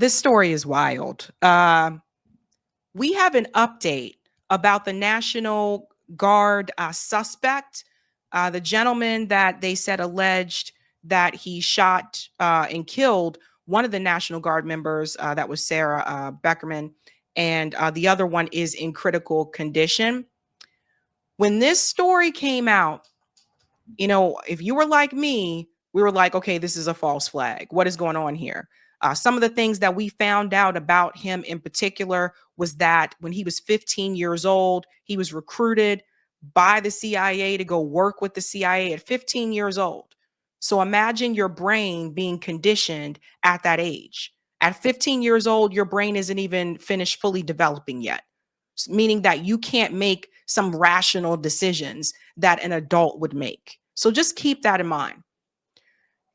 This story is wild. We have an update about the National Guard suspect, the gentleman that they said alleged that he shot and killed one of the National Guard members. That was Sarah Beckerman, and the other one is in critical condition. When this story came out, you know, if you were like me, we were like, okay, this is a false flag. What is going on here? Some of the things that we found out about him in particular was that when he was 15 years old, he was recruited by the CIA to go work with the CIA at 15 years old. So imagine your brain being conditioned at that age. At 15 years old, your brain isn't even finished fully developing yet, meaning that you can't make some rational decisions that an adult would make. So just keep that in mind.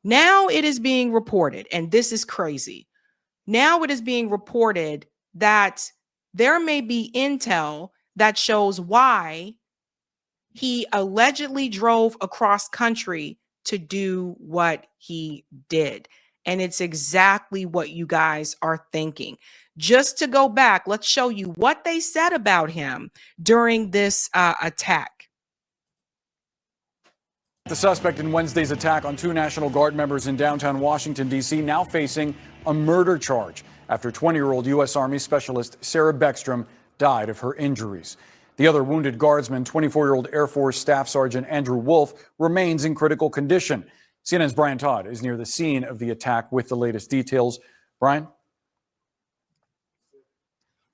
Now it is being reported, and this is crazy. Now it is being reported that there may be intel that shows why he allegedly drove across country to do what he did. And it's exactly what you guys are thinking. Just to go back, let's show you what they said about him during this attack. The suspect in Wednesday's attack on 2 National Guard members in downtown Washington, D.C., now facing a murder charge after 20-year-old U.S. Army Specialist Sarah Beckstrom died of her injuries. The other wounded guardsman, 24-year-old Air Force Staff Sergeant Andrew Wolf, remains in critical condition. CNN's Brian Todd is near the scene of the attack with the latest details. Brian?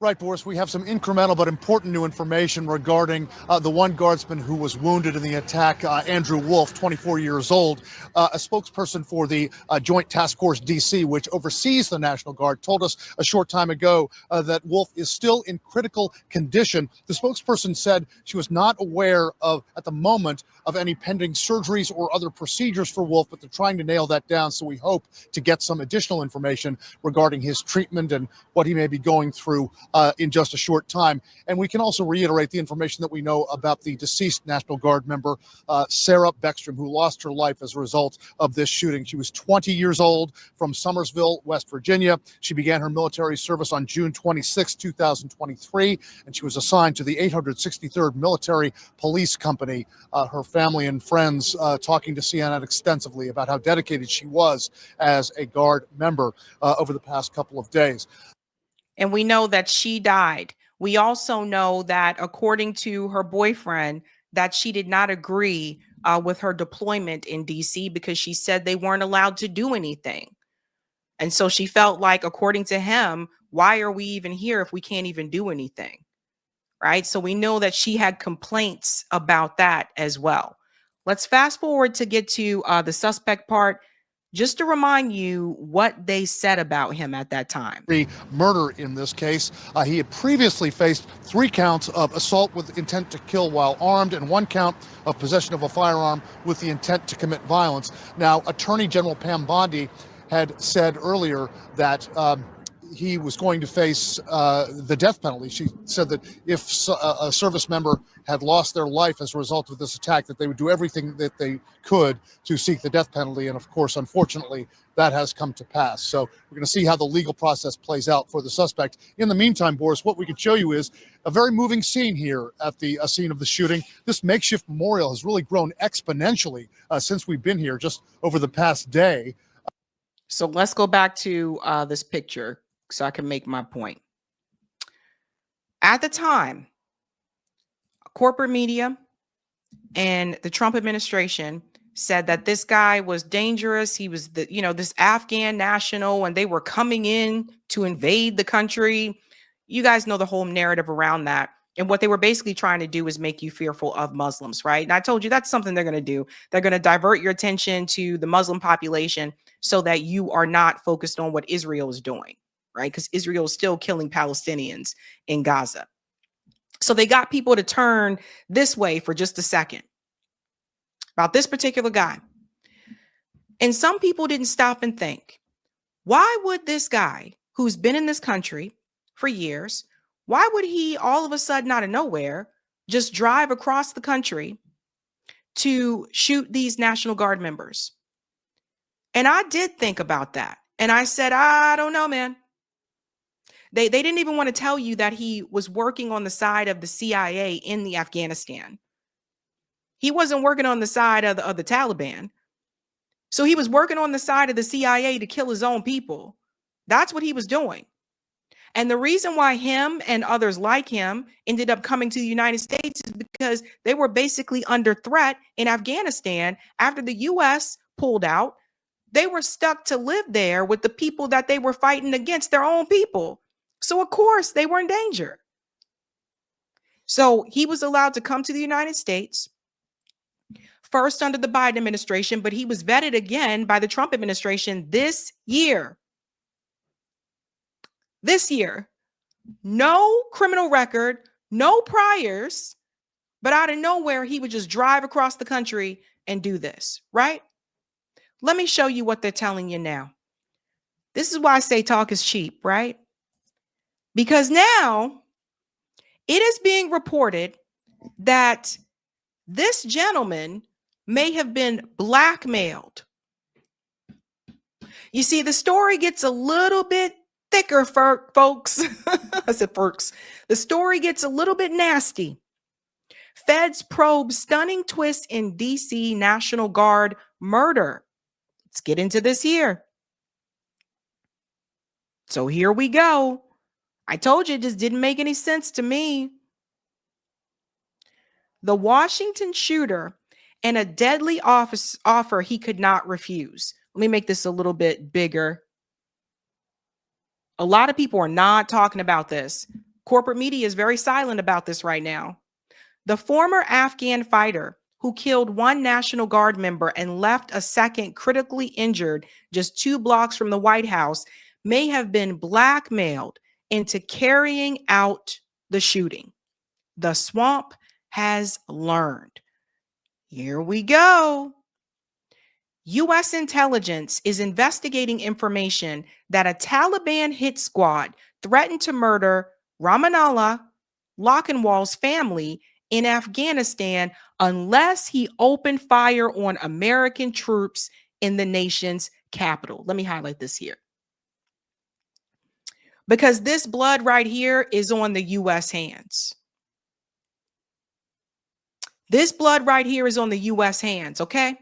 Right, Boris, we have some incremental but important new information regarding the one guardsman who was wounded in the attack, Andrew Wolf, 24 years old. A spokesperson for the Joint Task Force DC, which oversees the National Guard, told us a short time ago that Wolf is still in critical condition. The spokesperson said she was not aware of, at the moment, of any pending surgeries or other procedures for Wolf, but they're trying to nail that down. So we hope to get some additional information regarding his treatment and what he may be going through in just a short time. And we can also reiterate the information that we know about the deceased National Guard member, Sarah Beckstrom, who lost her life as a result of this shooting. She was 20 years old from Somersville, West Virginia. She began her military service on June 26, 2023, and she was assigned to the 863rd Military Police Company. Her family and friends talking to CNN extensively about how dedicated she was as a Guard member over the past couple of days. And we know that she died. We also know that according to her boyfriend, that she did not agree with her deployment in DC because she said they weren't allowed to do anything. And so she felt like, according to him, why are we even here if we can't even do anything? Right. So we know that she had complaints about that as well. Let's fast forward to get to the suspect part. Just to remind you what they said about him at that time. The murder in this case, he had previously faced 3 counts of assault with intent to kill while armed and 1 count of possession of a firearm with the intent to commit violence. Now, Attorney General Pam Bondi had said earlier that he was going to face the death penalty. She said that if a service member had lost their life as a result of this attack, that they would do everything that they could to seek the death penalty. And of course, unfortunately, that has come to pass. So we're going to see how the legal process plays out for the suspect. In the meantime, Boris, what we can show you is a very moving scene here at the scene of the shooting. This makeshift memorial has really grown exponentially since we've been here just over the past day. So let's go back to this picture so I can make my point. At the time, corporate media and the Trump administration said that this guy was dangerous. He was this Afghan national, and they were coming in to invade the country. You guys know the whole narrative around that. And what they were basically trying to do is make you fearful of Muslims, right? And I told you that's something they're going to do. They're going to divert your attention to the Muslim population so that you are not focused on what Israel is doing, right? Because Israel is still killing Palestinians in Gaza. So they got people to turn this way for just a second about this particular guy. And some people didn't stop and think, why would this guy who's been in this country for years, why would he all of a sudden out of nowhere just drive across the country to shoot these National Guard members? And I did think about that. And I said, I don't know, man. They didn't even want to tell you that he was working on the side of the CIA in the Afghanistan. He wasn't working on the side of the Taliban. So he was working on the side of the CIA to kill his own people. That's what he was doing. And the reason why him and others like him ended up coming to the United States is because they were basically under threat in Afghanistan after the US pulled out. They were stuck to live there with the people that they were fighting against, their own people. So, of course, they were in danger. So he was allowed to come to the United States, first under the Biden administration, but he was vetted again by the Trump administration this year. This year. No criminal record, no priors, but out of nowhere, he would just drive across the country and do this, right? Let me show you what they're telling you now. This is why I say talk is cheap, right? Because now it is being reported that this gentleman may have been blackmailed. You see, the story gets a little bit thicker, folks. I said folks. The story gets a little bit nasty. Feds probe stunning twist in DC National Guard murder. Let's get into this here. So here we go. I told you it just didn't make any sense to me. The Washington shooter and a deadly offer he could not refuse. Let me make this a little bit bigger. A lot of people are not talking about this. Corporate media is very silent about this right now. The former Afghan fighter who killed one National Guard member and left a second critically injured just 2 blocks from the White House may have been blackmailed into carrying out the shooting. The swamp has learned. Here we go. U.S. intelligence is investigating information that a Taliban hit squad threatened to murder Ramanallah Lockenwall's family in Afghanistan unless he opened fire on American troops in the nation's capital. Let me highlight this here. Because this blood right here is on the U.S. hands. This blood right here is on the U.S. hands, okay?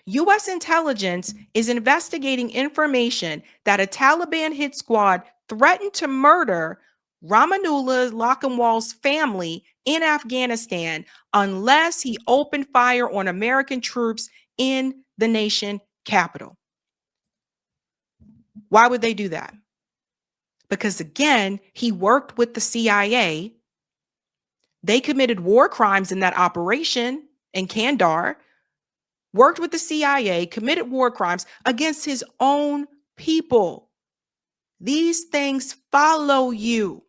U.S. intelligence is investigating information that a Taliban hit squad threatened to murder Ramanullah Lockenwall's family in Afghanistan unless he opened fire on American troops in the nation capital. Why would they do that? Because again, he worked with the CIA. They committed war crimes in that operation in Kandahar, worked with the CIA, committed war crimes against his own people. These things follow you.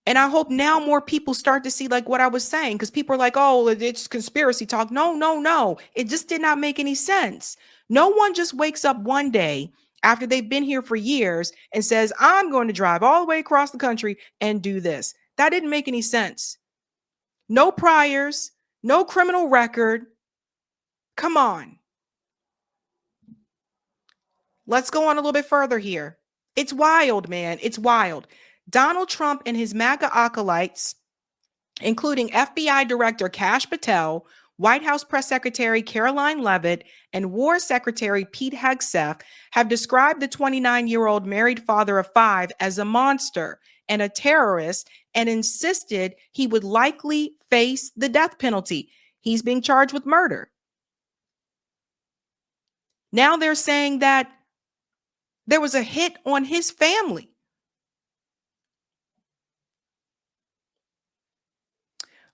And I hope now more people start to see like what I was saying, because people are like, oh, it's conspiracy talk. No, no, no. It just did not make any sense. No one just wakes up one day after they've been here for years and says, I'm going to drive all the way across the country and do this. That didn't make any sense. No priors, no criminal record. Come on. Let's go on a little bit further here. It's wild, man. It's wild. Donald Trump and his MAGA acolytes, including FBI Director Kash Patel, White House Press Secretary Caroline Leavitt, and War Secretary Pete Hegseth, have described the 29-year-old married father of 5 as a monster and a terrorist, and insisted he would likely face the death penalty. He's being charged with murder. Now they're saying that there was a hit on his family.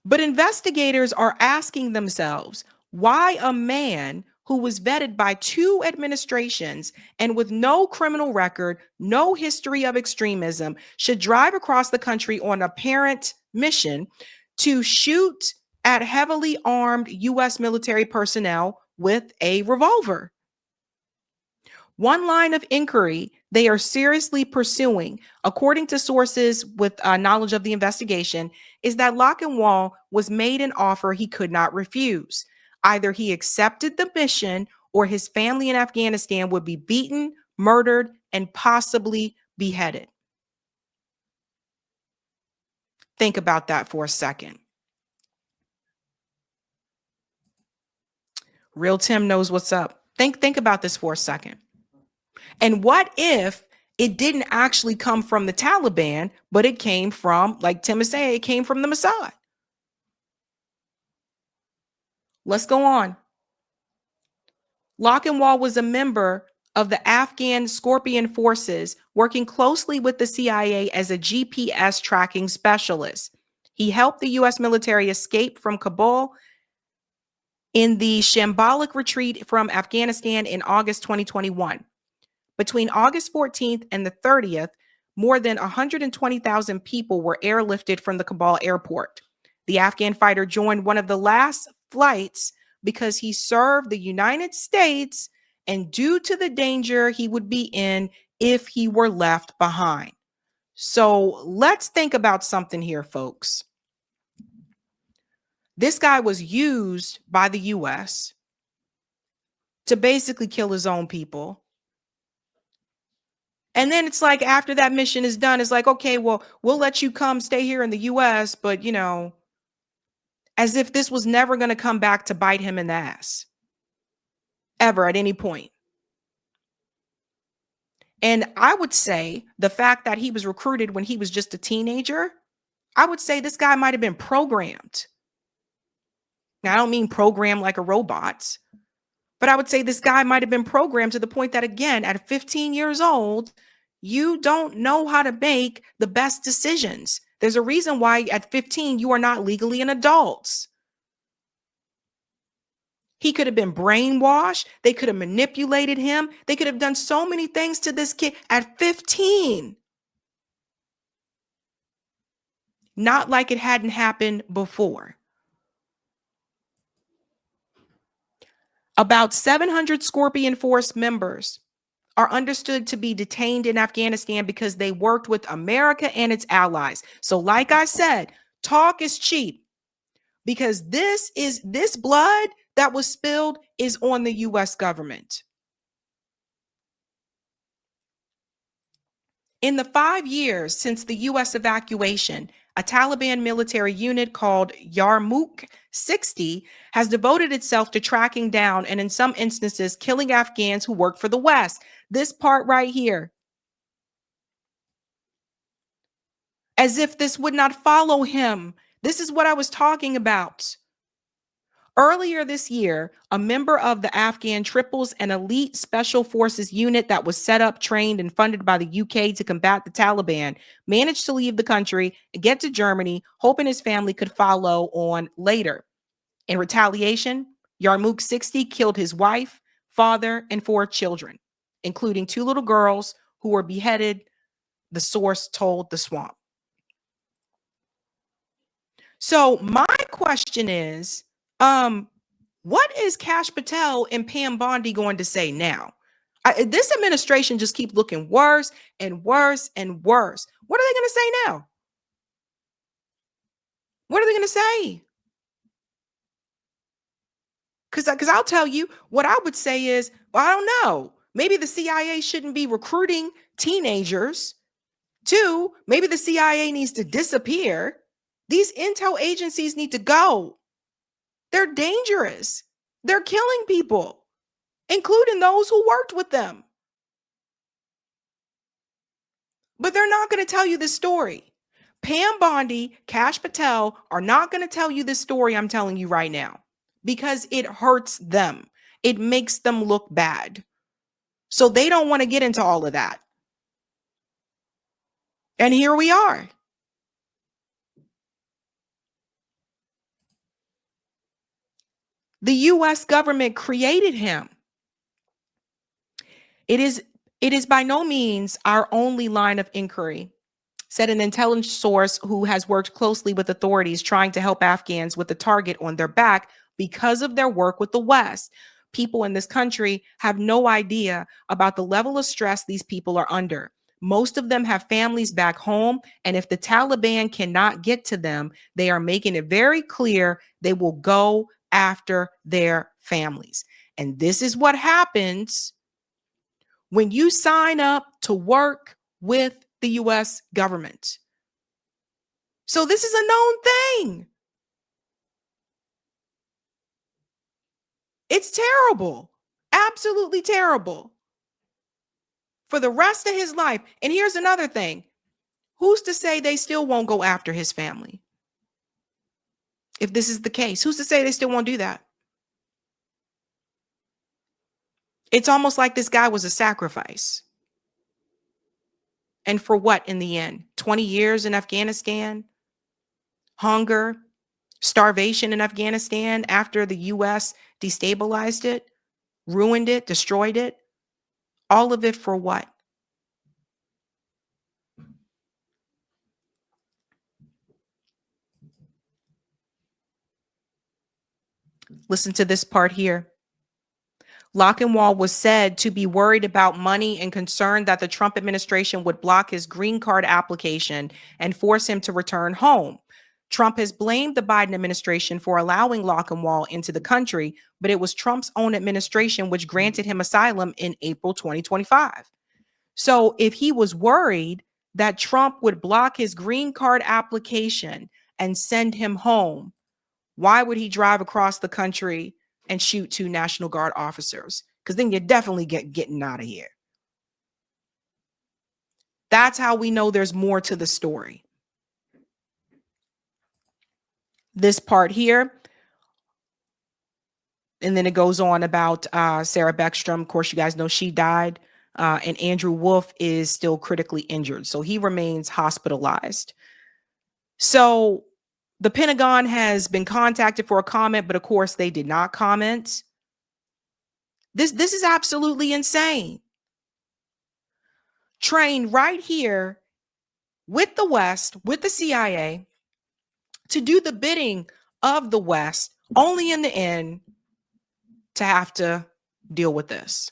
But investigators are asking themselves why a man who was vetted by 2 administrations and with no criminal record, no history of extremism, should drive across the country on an apparent mission to shoot at heavily armed U.S. military personnel with a revolver. One line of inquiry they are seriously pursuing, according to sources with knowledge of the investigation, is that Lockenwall was made an offer he could not refuse. Either he accepted the mission or his family in Afghanistan would be beaten, murdered, and possibly beheaded. Think about that for a second. Real Tim knows what's up. Think about this for a second. And what if it didn't actually come from the Taliban, but it came from, like Tim is saying, it came from the Mossad? Let's go on. Lochinwall was a member of the Afghan Scorpion forces, working closely with the CIA as a GPS tracking specialist. He helped the U.S. military escape from Kabul in the shambolic retreat from Afghanistan in August 2021. Between August 14th and the 30th, more than 120,000 people were airlifted from the Kabul airport. The Afghan fighter joined one of the last flights because he served the United States and due to the danger he would be in if he were left behind. So let's think about something here, folks. This guy was used by the US to basically kill his own people. And then it's like after that mission is done, it's like, okay, well, we'll let you come stay here in the US, but as if this was never going to come back to bite him in the ass. Ever at any point. And I would say the fact that he was recruited when he was just a teenager, I would say this guy might have been programmed. Now, I don't mean programmed like a robot, but I would say this guy might have been programmed to the point that, again, at 15 years old, you don't know how to make the best decisions. There's a reason why at 15, you are not legally an adult. He could have been brainwashed. They could have manipulated him. They could have done so many things to this kid at 15. Not like it hadn't happened before. About 700 Scorpion Force members are understood to be detained in Afghanistan because they worked with America and its allies. So like I said, talk is cheap because this blood that was spilled is on the US government. In the 5 years since the US evacuation, a Taliban military unit called Yarmouk 60 has devoted itself to tracking down and in some instances killing Afghans who work for the West. This part right here. As if this would not follow him. This is what I was talking about. Earlier this year, a member of the Afghan Triples, an elite special forces unit that was set up, trained, and funded by the UK to combat the Taliban, managed to leave the country and get to Germany, hoping his family could follow on later. In retaliation, Yarmouk 60 killed his wife, father, and 4 children, including 2 little girls who were beheaded, the source told The Swamp. So my question is, what is Kash Patel and Pam Bondi going to say now? This administration just keeps looking worse and worse and worse. What are they going to say now? What are they going to say? Because I'll tell you, what I would say is, well, I don't know. Maybe the CIA shouldn't be recruiting teenagers. 2, maybe the CIA needs to disappear. These intel agencies need to go. They're dangerous. They're killing people, including those who worked with them. But they're not going to tell you this story. Pam Bondi, Kash Patel are not going to tell you this story I'm telling you right now because it hurts them. It makes them look bad. So they don't want to get into all of that. And here we are. The US government created him. It is by no means our only line of inquiry, said an intelligence source who has worked closely with authorities trying to help Afghans with the target on their back because of their work with the West. People in this country have no idea about the level of stress these people are under. Most of them have families back home, and if the Taliban cannot get to them, they are making it very clear they will go after their families. And this is what happens when you sign up to work with the US government. So this is a known thing. It's terrible. Absolutely terrible. For the rest of his life. And here's another thing. Who's to say they still won't go after his family? If this is the case, who's to say they still won't do that? It's almost like this guy was a sacrifice. And for what in the end? 20 years in Afghanistan? Hunger? Starvation in Afghanistan after the US destabilized it, ruined it, destroyed it? All of it for what? Listen to this part here. Lockenwall was said to be worried about money and concerned that the Trump administration would block his green card application and force him to return home. Trump has blamed the Biden administration for allowing Lockenwall into the country, but it was Trump's own administration which granted him asylum in April 2025. So if he was worried that Trump would block his green card application and send him home, why would he drive across the country and shoot 2 National Guard officers? Because then you're definitely getting out of here. That's how we know there's more to the story. This part here. And then it goes on about Sarah Beckstrom. Of course, you guys know she died. And Andrew Wolf is still critically injured. So he remains hospitalized. So the Pentagon has been contacted for a comment, but of course they did not comment. This is absolutely insane. Trained right here with the West, with the CIA, to do the bidding of the West, only in the end to have to deal with this.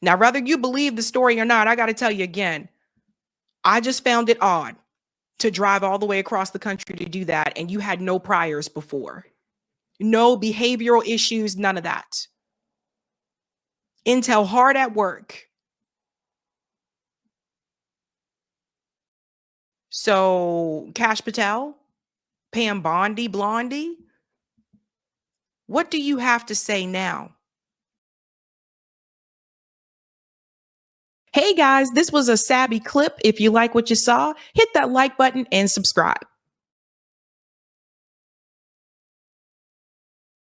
Now, whether you believe the story or not, I got to tell you again, I just found it odd to drive all the way across the country to do that, and you had no priors before. No behavioral issues, none of that. Intel hard at work. So, Kash Patel, Pam Bondi, Blondie, what do you have to say now? Hey guys, this was a Sabby clip. If you like what you saw, hit that like button and subscribe.